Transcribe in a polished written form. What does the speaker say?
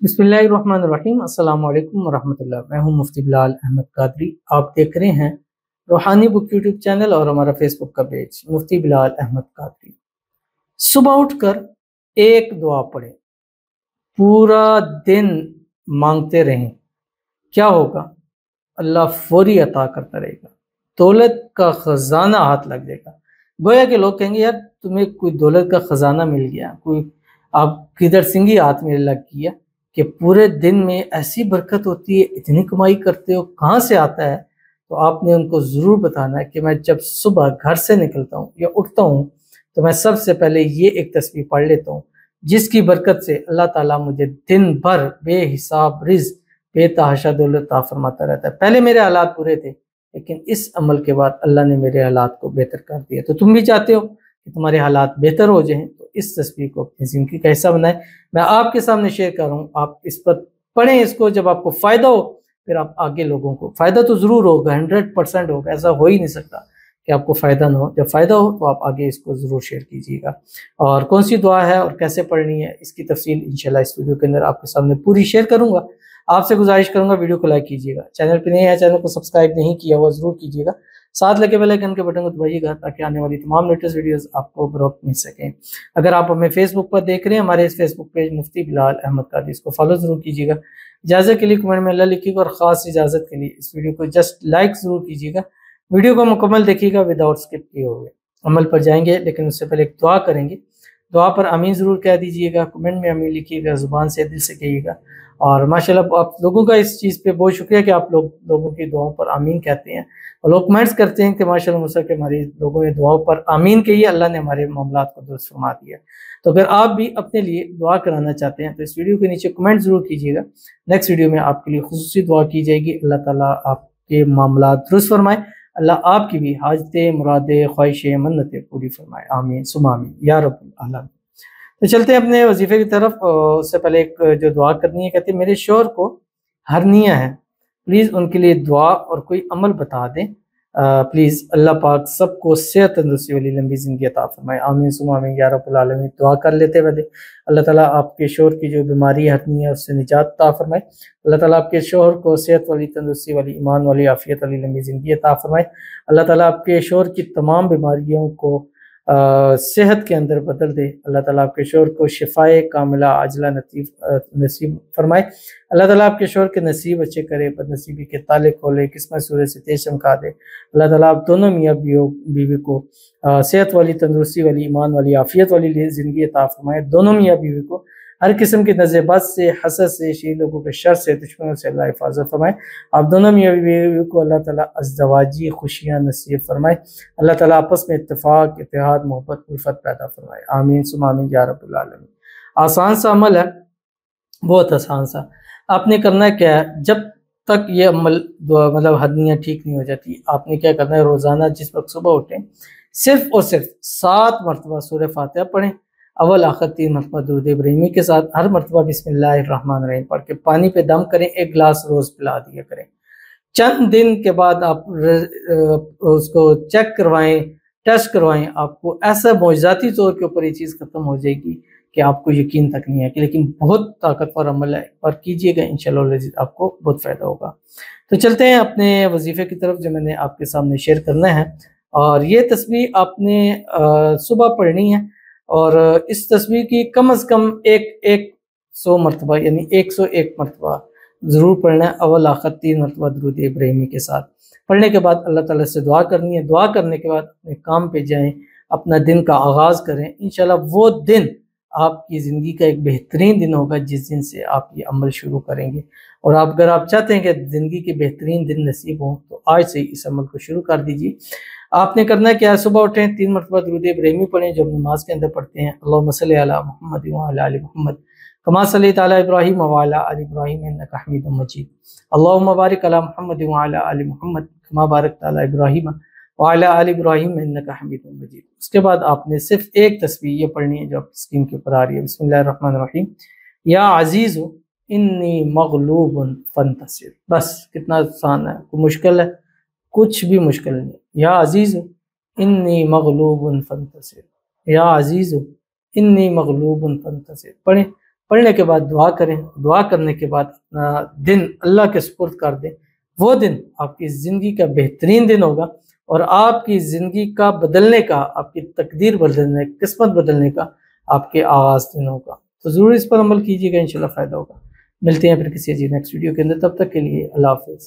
बिस्मिल्लाहिर्रहमानिर्रहीम। अस्सलाम वालेकुम वरहमतुल्लाह। मैं हूं मुफ्ती बिलाल अहमद कादरी। आप देख रहे हैं रूहानी बुक यूट्यूब चैनल और हमारा फेसबुक का पेज मुफ्ती बिलाल अहमद कादरी। सुबह उठकर एक दुआ पढ़ें, पूरा दिन मांगते रहें, क्या होगा? अल्लाह फौरी अता करता रहेगा, दौलत का खजाना हाथ लग जाएगा। गोया के लोग कहेंगे यार तुम्हें कोई दौलत का खजाना मिल गया, कोई आप किधर सिंगी हाथ में लग गया कि पूरे दिन में ऐसी बरकत होती है, इतनी कमाई करते हो, कहाँ से आता है? तो आपने उनको ज़रूर बताना है कि मैं जब सुबह घर से निकलता हूँ या उठता हूँ तो मैं सबसे पहले ये एक तस्बीह पढ़ लेता हूँ, जिसकी बरकत से अल्लाह ताला मुझे दिन भर बेहिसाब रिज़्क बेतहाशा दौलत अता फरमाता रहता है। पहले मेरे हालात बुरे थे, लेकिन इस अमल के बाद अल्लाह ने मेरे हालात को बेहतर कर दिया। तो तुम भी चाहते हो कि तुम्हारे हालात बेहतर हो जाएं, तो इस तस्वीर को अपनी ज़िंदगी का हिस्सा बनाएं। मैं आपके सामने शेयर कर रहा हूँ, आप इस पर पढ़ें इसको, जब आपको फ़ायदा हो फिर आप आगे लोगों को, फ़ायदा तो ज़रूर होगा, 100% होगा, ऐसा हो ही नहीं सकता कि आपको फ़ायदा ना हो। जब फ़ायदा हो तो आप आगे इसको ज़रूर शेयर कीजिएगा। और कौन सी दुआ है और कैसे पढ़नी है इसकी तफसील इंशाल्लाह इस वीडियो के अंदर आपके सामने पूरी शेयर करूँगा। आपसे गुजारिश करूंगा वीडियो को लाइक कीजिएगा, चैनल पर नए हैं चैनल को सब्सक्राइब नहीं किया हुआ ज़रूर कीजिएगा, साथ लगे बेल आइकन के बटन को दबाइएगा ताकि आने वाली तमाम लेटेस्ट वीडियोस आपको बरोक्त मिल सकें। अगर आप हमें फेसबुक पर देख रहे हैं, हमारे इस फेसबुक पेज मुफ्ती बिलाल अहमद कादरी, इसको फॉलो ज़रूर कीजिएगा। इजाज़त के लिए कमेंट में अल्लाह लिखिएगा और ख़ास इजाज़त के लिए इस वीडियो को जस्ट लाइक ज़रूर कीजिएगा। वीडियो को मुकम्मल देखिएगा विदाउट स्किप किए हुए। अमल पर जाएंगे लेकिन उससे पहले एक दुआ करेंगे। दुआ पर आमीन ज़रूर कह दीजिएगा, कमेंट में आमीन लिखिएगा, ज़ुबान से दिल से कहिएगा। और माशाल्लाह आप लोगों का इस चीज़ पे बहुत शुक्रिया कि आप लोगों की दुआओं पर आमीन कहते हैं और लोग कमेंट्स करते हैं कि माशाल्लाह मुसा के हमारी लोगों ने दुआओं पर आमीन कही, अल्लाह ने हमारे मामलात को दुरुस्त फरमा दिया। तो अगर आप भी अपने लिए दुआ कराना चाहते हैं तो इस वीडियो के नीचे कमेंट ज़रूर कीजिएगा। नेक्स्ट वीडियो में आपके लिए खुसूसी दुआ की जाएगी। अल्लाह ताला आपके मामलात दुरुस्त फरमाए, अल्लाह आपकी भी हाजतें, मुरादें, ख्वाहिशें, मन्नतें पूरी फरमाए। आमीन सुम्मा आमीन या रब्बुल आलमीन। तो चलते हैं अपने वजीफे की तरफ। उससे पहले एक जो दुआ करनी है, कहते हैं मेरे शौहर को हर्निया है, प्लीज़ उनके लिए दुआ और कोई अमल बता दें। प्लीज़ अल्लाह पाक सबको सेहत तंदुरुस्ती वाली लंबी ज़िंदगी अता फरमाए। आमीन सुम्मा आमीन या रब्बुल आलमीन। दुआ कर लेते पहले अल्लाह ताला आपके शौहर की जो बीमारी हर्निया है उससे निजात अता फरमाए। अल्लाह ताला आपके शौहर को सेहत वाली तंदुरुस्ती वाली ईमान वाली आफियत वाली लंबी ज़िंदगी अता फरमाए। अल्लाह ताला आपके शौहर की तमाम बीमारियों को सेहत के अंदर बदल दे। अल्लाह ताला आपके शौहर को शिफाए कामिला आजला नसीब फरमाए। अल्लाह ताला आपके शौहर के नसीब अच्छे करे, बदनसीबी के ताले खोले, किस्मत सूरज से तेज चमका दे। अल्लाह ताला आप दोनों मियाँ बीवी को सेहत वाली तंदुरुस्ती वाली ईमान वाली आफियत वाली ज़िंदगी अता फरमाए। दोनों मियाँ बीवी को हर किस्म की नज़ेबात से, हसद से, शरीर लोगों के शर से, दुश्मनों से अल्लाह हिफाजत फरमाए। आप दोनों मियाँ बीवी को अल्लाह ताला अज़दवाजी खुशियाँ नसीब फरमाए। अल्लाह ताला आपस में इत्तेफाक, इत्तेहाद, मोहब्बत, उल्फत पैदा फरमाए। आमीन सुम्मा आमीन या रब्बुल आलमीन। आसान सा अमल है, बहुत आसान सा। आपने करना है क्या है, जब तक ये अमल मतलब हर्निया ठीक नहीं हो जाती, आपने क्या करना है, रोज़ाना जिस वक्त सुबह उठें सिर्फ़ और सिर्फ 7 मरतबा सूरह फातिहा पढ़ें, अव्वल आखिर 3 मरतबा दुरूद इब्राहिमी के साथ, हर मरतबा बिस्मिल्लाहिर्रहमानिर्रहीम पढ़ के पानी पे दम करें, 1 गिलास रोज़ पिला दिया करें। चंद दिन के बाद आप उसको चेक करवाएं, टेस्ट करवाएं, आपको ऐसा मौजज़ाती तौर के ऊपर ये चीज़ ख़त्म हो जाएगी कि आपको यकीन तक नहीं है कि, लेकिन बहुत ताकतवर अमल है और कीजिएगा, इंशाअल्लाह अज़ीज़ आपको बहुत फ़ायदा होगा। तो चलते हैं अपने वजीफ़े की तरफ जो मैंने आपके सामने शेयर करना है। और ये तस्बीह आपने सुबह पढ़नी है और इस तस्बीह की कम अज़ कम 100 मरतबा यानी 101 मरतबा ज़रूर पढ़ना है, अव्वल आखिर 3 मरतबा दुरूद इब्राहिमी के साथ। पढ़ने के बाद अल्लाह ताला से दुआ करनी है। दुआ करने के बाद अपने काम पे जाएँ, अपना दिन का आगाज़ करें। इंशाअल्लाह वो दिन आपकी ज़िंदगी का एक बेहतरीन दिन होगा जिस दिन से आप ये अमल शुरू करेंगे। और अगर आप चाहते हैं कि ज़िंदगी के बेहतरीन दिन नसीब हों तो आज से ही इस अमल को शुरू कर दीजिए। आपने करना है क्या है, सुबह उठें, 3 मरतबा दुरूद इब्राहिमी पढ़ें जो नमाज के अंदर पढ़ते हैं। अल्लाहुम्मा सल्लि अला मुहम्मद व अला आलि मुहम्मद कमा सल्लैता अला इब्राहीम व अला आलि इब्राहीम इन्नका हमीदुम मजीद। अल्लाहुम्मा बारिक अला मुहम्मद व अला आलि मुहम्मद कमा बारकता अला इब्राहीम व अला आलि इब्राहीम इन्नका हमीदुम मजीद। उसके बाद आपने सिर्फ एक तस्बीह ये पढ़नी है जो आपकी स्क्रीन के ऊपर आ रही है, बिस्मिल्लाहिर्रहमानिर्रहीम या अज़ीज़ु इन्नी मग़लूबुन फंतसिर। बस कितना आसान है, कोई मुश्किल है? कुछ भी मुश्किल नहीं। या अज़ीज़ु इन्नी मग़लूबुन फंतसिर, या अज़ीज़ु इन्नी मग़लूबुन फंतसिर पढ़ें। پڑھنے کے بعد دعا کریں، دعا کرنے کے بعد اپنا دن اللہ کے سپرد کر دیں، وہ دن آپ کی زندگی کا بہترین دن ہوگا اور آپ کی زندگی کا بدلنے کا، آپ کی تقدیر بدلنے، قسمت بدلنے کا آپ کے آغاز دن ہوگا۔ تو ضرور اس پر عمل کیجیے گا، انشاءاللہ فائدہ ہوگا۔ ملتے ہیں پھر کسی نیکسٹ ویڈیو کے اندر، تب تک کے لیے اللہ حافظ۔